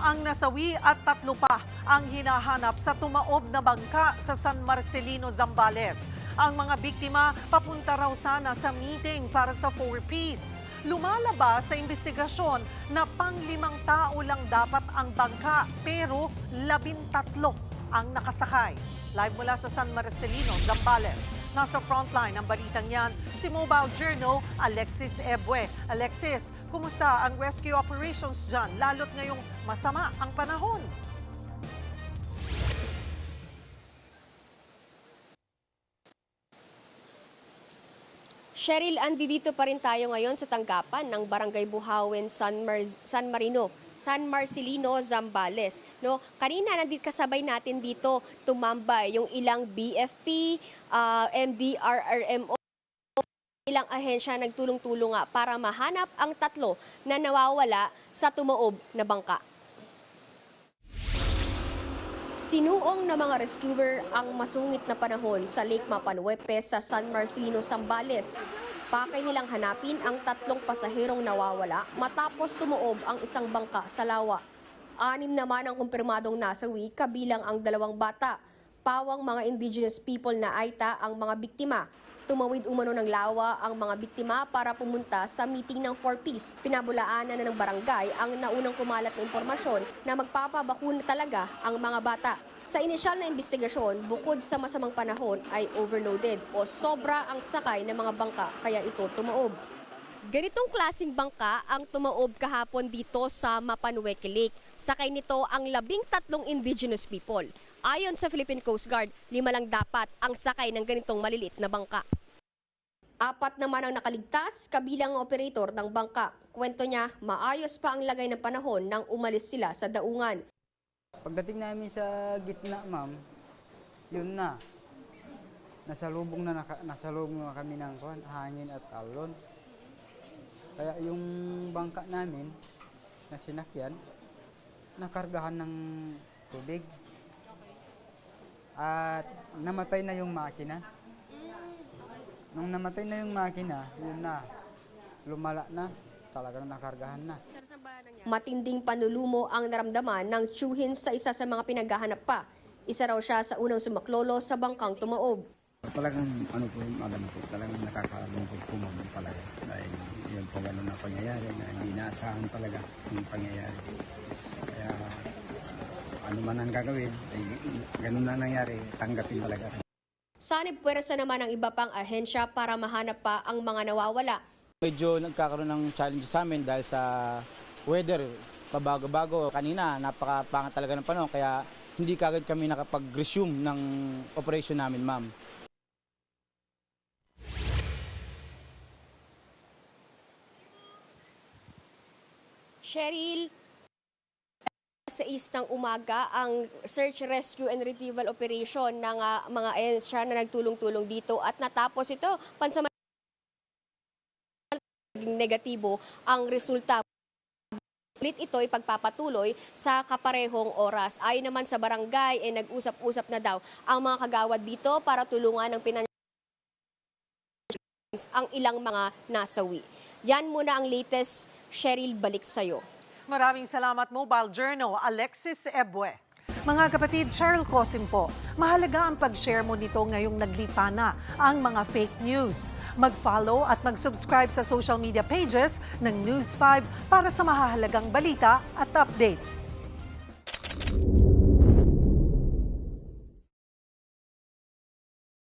ang nasawi at 3 pa ang hinahanap sa tumaob na bangka sa San Marcelino, Zambales. Ang mga biktima papunta raw sana sa meeting para sa 4 Ps. Lumalabas sa investigasyon na pang-5 tao lang dapat ang bangka pero 13 ang nakasakay. Live mula sa San Marcelino, Zambales. Nasa frontline ng balitang yan, si Mobile Journal Alexis Ebue. Alexis, kumusta ang rescue operations dyan? Lalo't ngayong masama ang panahon. Cheryl, andito pa rin tayo ngayon sa tanggapan ng Barangay Buhawen, San Marcelino, Zambales. No, kanina nandito kasabay natin dito tumambay yung ilang BFP, MDRRMO, ilang ahensya nagtulong-tulong nga para mahanap ang 3 na nawawala sa tumaob na bangka. Sinuong na mga rescuer ang masungit na panahon sa Lake Mapanuepe sa San Marcelino, Zambales. Pakay nilang hanapin ang 3 pasaherong nawawala matapos tumuob ang isang bangka sa lawa. 6 naman ang kumpirmadong nasawi kabilang ang 2 bata. Pawang mga indigenous people na Aita ang mga biktima. Tumawid umano ng lawa ang mga biktima para pumunta sa meeting ng 4Ps. Pinabulaanan na ng barangay ang naunang kumalat na impormasyon na magpapabakuna talaga ang mga bata. Sa inisyal na investigasyon, bukod sa masamang panahon ay overloaded o sobra ang sakay ng mga bangka kaya ito tumaob. Ganitong klasing bangka ang tumaob kahapon dito sa Mapanueque Lake. Sakay nito ang 13 indigenous people. Ayon sa Philippine Coast Guard, 5 lang dapat ang sakay ng ganitong maliliit na bangka. 4 naman ang nakaligtas, kabilang ang operator ng bangka. Kwento niya, maayos pa ang lagay ng panahon nang umalis sila sa daungan. Pagdating namin sa gitna, ma'am, yun na. Nasalubong na kami ng hangin at alon. Kaya yung bangka namin na sinakyan, nakargahan ng tubig. At namatay na yung makina. Nung namatay na yung makina, yun na, lumala na, talagang nakargahan na. Matinding panlulumo ang naramdaman ng tsuhin sa isa sa mga pinaghahanap pa. Isa raw siya sa unang sumaklolo sa bangkang tumaob. Talagang talagang nakakalungkot po ma'am talaga. Dahil yun po gano'n na pangyayari na hindi naasahan talaga yung pangyayari. Kaya ano man ang gagawin, ay ganun na nangyari, tanggapin talaga. Sanib puwersa naman ang iba pang ahensya para mahanap pa ang mga nawawala. Medyo nagkakaroon ng challenge sa amin dahil sa weather, pabago-bago. Kanina, napakapangat talaga ng panahon, kaya hindi kagad kami nakapag-resume ng operation namin, ma'am. Cheryl, sa 6 ng umaga ang search, rescue and retrieval operation ng mga ahensya na nagtulong-tulong dito at natapos ito pansamantala negatibo ang resulta. Ulit ito ipagpapatuloy sa kaparehong oras. Ayon naman sa barangay, nag-usap-usap na daw ang mga kagawad dito para tulungan ng ang ilang mga nasawi. Yan muna ang latest. Cheryl, balik sa'yo. Maraming salamat, Mobile Journal Alexis Ebue. Mga kapatid, Cheryl Cosim po, mahalaga ang pag-share mo nito ngayong naglipa na ang mga fake news. Mag-follow at mag-subscribe sa social media pages ng News 5 para sa mahahalagang balita at updates.